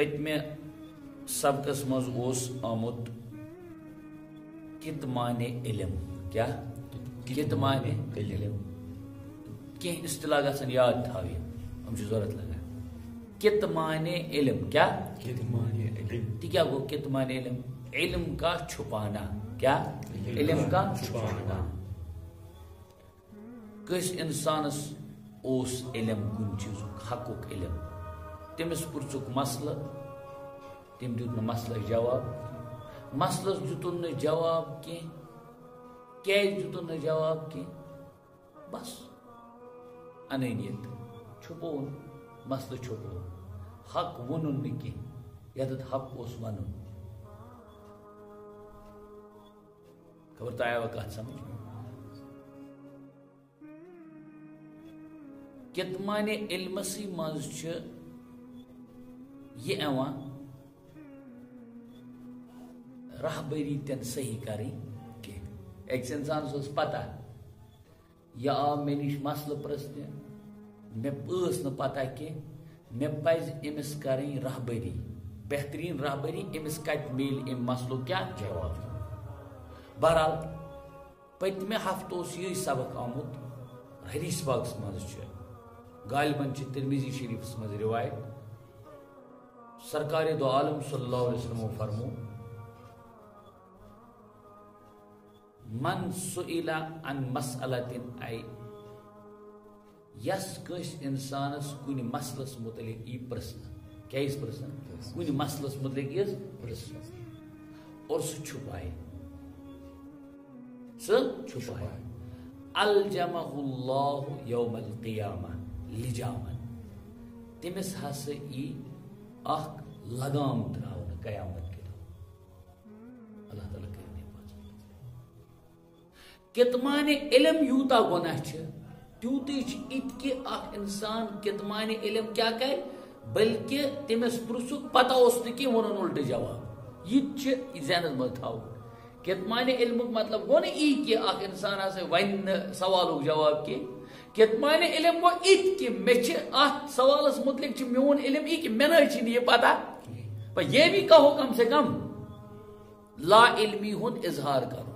پتمہ سبقس مز آمت کتمان علم کیا کتمان علم کی اصطلاح گژھن یاد تھاوی ہم ضرورت لگا کتمان علم کیا کتمان علم کیا گو کتمان علم علم کا چھپانا کیا علم کا چھپانا کس انسانس اوس علم کن چیز حقوق علم تمس پرچک مسئلہ تم دیت مسئلہ جواب مسئلس دیتن جواب کی دیتن جواب کی بس انانیت چھپون مسئلہ چھپون حق ونن نہ کی یتھ حق اس ون خبر تو آیا کت سمجھ کتمان علمسی مز یہ ایوان رہبری تین صحیح کریں کہ ایک انسان اس پتہ یہ آو میں نش مسئلہ پرسنے میں نا پتہ کہ میں پز امس کریں رہبری بہترین رہبری امس کت مل ام مسئلہ کیا جواب بہرحال پتمہ ہفتہ یہ سبق آمت حدیث پاکس مز غالباً ترمذی شریفس مز روایت سرکار دو عالم صلی اللہ علیہ وسلم فرمو من سئل عن مسئلۃ ای یس کس انسانس کن مسئلس متعلق یہ پرسن کیا اس پرسن کن مسئلس متعلق یہ پرسن اور سہ چھپائے الجمہ اللہ یوم القیامہ لجامن تمس ہسا یہ اخ لگام تراؤن قیامت کے دن اللہ تعالیٰ کرنے کتمان علم یوتا گناہ تیوتی ات کہ اخ انسان کتمان علم کیا کر بلکہ تمس پرسک پتہ اس کی ون الٹ جواب یہ ذہنس مز تھو کتمان علم مطلب گو نا یہ کہ اخ انسان ہسا ون سوالک جواب کی کتمان علم گو ات کہ مے ات سوالس متعلق میون علم یہ کہ مے یہ پتہ یہ بھی کہو کم سے کم لا علمی ہند اظہار کرو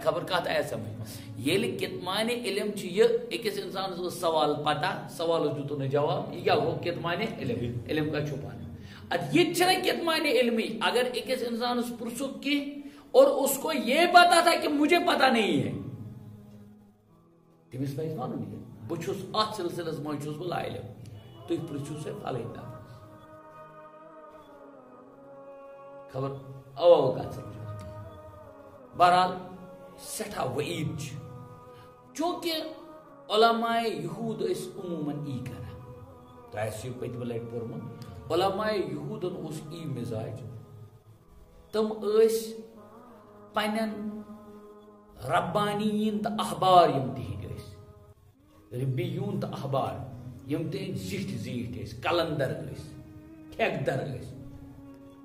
خبر کت آیا سمجھ یل کتمان علم یہ اکس انسان سوال پتہ سوال دیتو نا جواب یہ کیا گو کتمان علم علم کا چھپانا اد یہ کتمان علمی اگر اکس انسان پرسک کی اور اس کو یہ پتا تھا کہ مجھے پتا نہیں ہے تمس پہ ون بس ات سلسلس مز بہ لا علم تھی پرچو سا فلحی نفر خبر او کت سمجھ بہرحال سٹھا وعید چونکہ علماء یہود اس عموماً ای کران تہ پتمہ لٹ پورمت علماء یہودن اس ای مزاج تم پنن ربانیین تو احبار یم تہند ربیون تو احبار یم تہند زیٹھ کلندر ٹھیکدر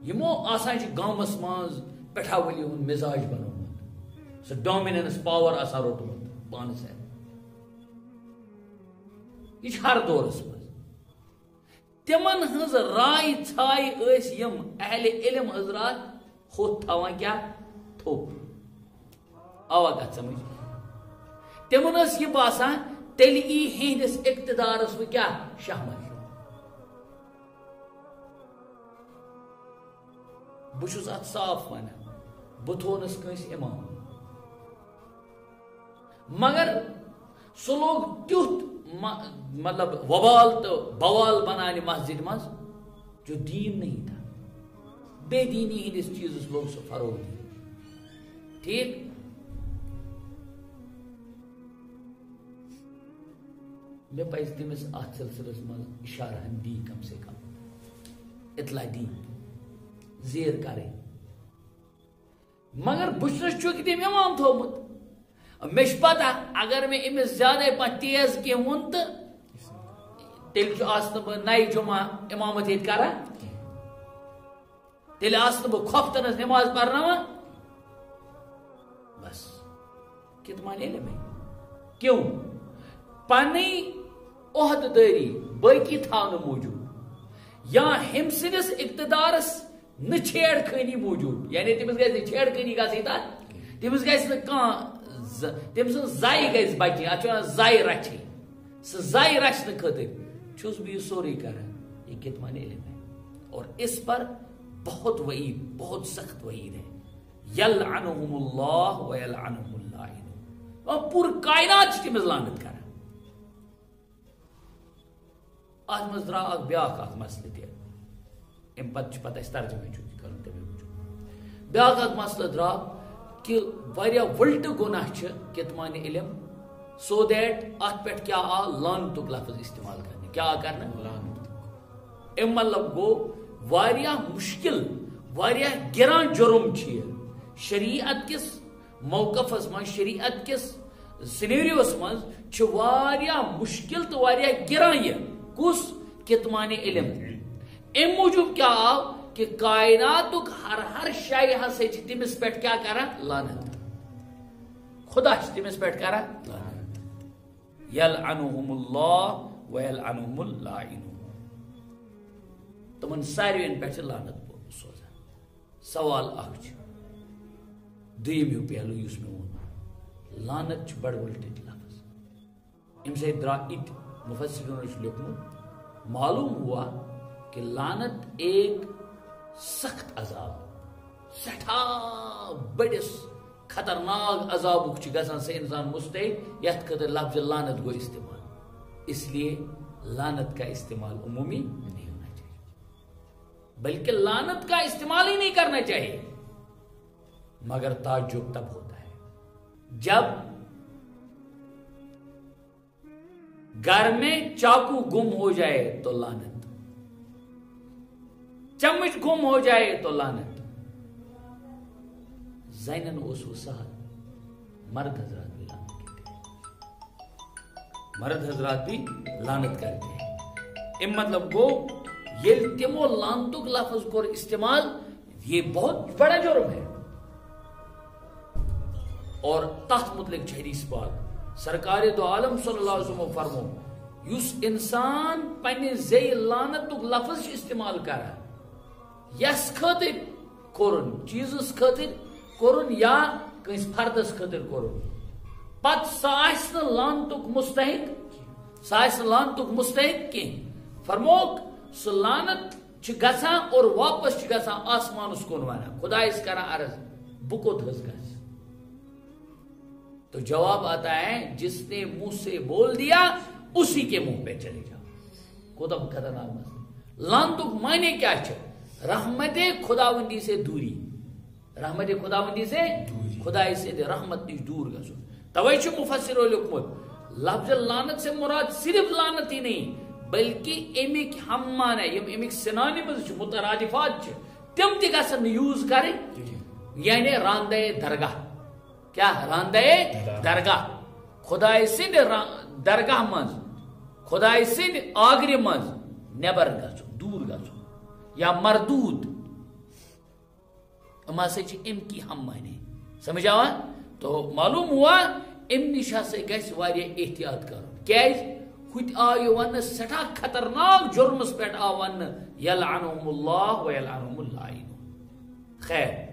یمو آسان گامس مز پٹھاولی ہند مزاج بنومت سو ڈومیننس پاور آسان روٹمت پانس یہ ہر دورس مز تمن ہز رائے ژھائے یم اہل علم حضرات ہوت تھوان کیا تھوپ آوا کت سمجھ تمن یہ باسان تیل ای ہندس اقتدارس وہ کیا شہمت بہس ات صاف ونان بہ تھونس کنس امام مگر سہ لوگ تیتھ مطلب وبال تو بوال بنانے مسجد مز جو دین نہیں تھا بے دینی ہندس چیزس لوگ سہ فروغ دی ٹھیک مے پز تمس ات سلسلس مز اشارہ دی کم سے کم اطلاع دی زیر کریں مگر بچس چونکہ تم امام تھومت مے پتہ اگر میں امس زیادہ پہ تیز کی ون تو تیل بہ نئی جمعہ امامت یہ کران تیل بہ کھوفتنس نماز پرناوان بس کتمان علم ہے کیوں پنی عہدہ داری باقی تھاؤ موجود یا ہم سندس اقتدارس نہ چھیڑ خانی موجود یعنی تمس گھس چھیڑ خانی گژھِ تمس گژھِ نہ کانٛہہ تم سن زائی گژھِ بچی اتھ ونان زائی رچھی سہ زائی رچھنہ خاطر چھس بہ یہ سورے کران یہ کتمان علم ہے اور اس پر بہت وعید بہت سخت وعید ہے یلعنہم اللہ ویلعنہم اللاعنون اور پور کائنات تمس لعنت کران ات مز درا اخ بیاکھ اخ مسئلہ تہ ام پتہ اس ترجمہ چھ کرن تمے موجود بیاکھ اخ مسئلہ درا کہ واریاہ ولٹ گناہ چھ کتمان علم سو دیٹ ات پہ کیا آ لعنتک لفظ استعمال کرنے کیا آ کرنا لعنت ام مطلب گو واریاہ مشکل واریاہ گران جرم چھ شریعت کس موقفس من شریعت کس سینیریوس من چھ واریاہ مشکل تو واریاہ گران یہ کس کتمان علم ام موجود کیا آو کہ کائناتک ہر شے ہسا چھ تمس پہ کیا کران لعنت خدا چھ تمس پہ کران لعنت یلعنہم اللہ ویلعنہم اللاعنون تمن ساروین پہ لعنت سوزان سوال اخ دویم پہلو اس میں وون لعنت چھ بڑ ولٹج لفظ ام سے درا اٹ مفسرون نے لکھمت معلوم ہوا کہ لعنت ایک سخت عذاب سٹھا بڑس خطرناک عذابک چھ گژھان سے انسان مستحق یتھ خاطر لفظ لعنت گو استعمال اس لیے لعنت کا استعمال عمومی نہیں ہونا چاہیے بلکہ لعنت کا استعمال ہی نہیں کرنا چاہیے مگر تعجب تب ہوتا ہے جب گھر میں چاقو گم ہو جائے تو لعنت چمچ گم ہو جائے تو لعنت زینن اس و سہل مرد حضرات بھی لعنت کرتے ہیں مرد حضرات بھی لعنت کرتے ہیں ام مطلب گو یہ تمو لعنتک لفظ کو استعمال یہ بہت بڑا جرم ہے اور تحت متعلق حدیث پاک سرکار دو عالم صلی اللہ علیہ وسلم فرمو یس انسان پنہ زی لعنتک لفظ استعمال کرا یس خاطر کورن چیزس خاطر کورن یا کس فردس خاطر کورن پت سہ لعنتک مستحق سہ لعنتک مستحق کی فرموک سہ لعنت چھ گژھان اور واپس چھ گژھان آسمانس کن ونان خدا اس کران عرض بہ کوت حظ گژھِ تو جواب آتا ہے جس نے منہ سے بول دیا اسی کے منہ پہ چلے جاؤ خدا خطرناک مسئلہ لعنتک معنی کیا چھ رحمت خداوندی سے دوری رحمت خداوندی سے خدا سے رحمت نش دور گژھن توے چھ مفسرو لیکھمت لفظ لعنت سے مراد صرف لعنت ہی نہیں بلکہ امیک ہم معنی یم امیک سینونیمز چھ مترادفات چھ تم تہ گژھن یوز کریں یعنی راندے درگاہ کیا راندے درگاہ خدای سند درگاہ مز خدای سند آگری مز نبر گژھن دور گژھن یا مردود اما سے ام کی ہم معنی سمجھ آوا تو معلوم ہوا ام نش ہسا گژھِ واریاہ احتیاط کرن کیاز ہت آو ون سٹھا خطرناک جرمس پہ آو ون یلعنہم اللہ ویلعنہم اللاعنون خیر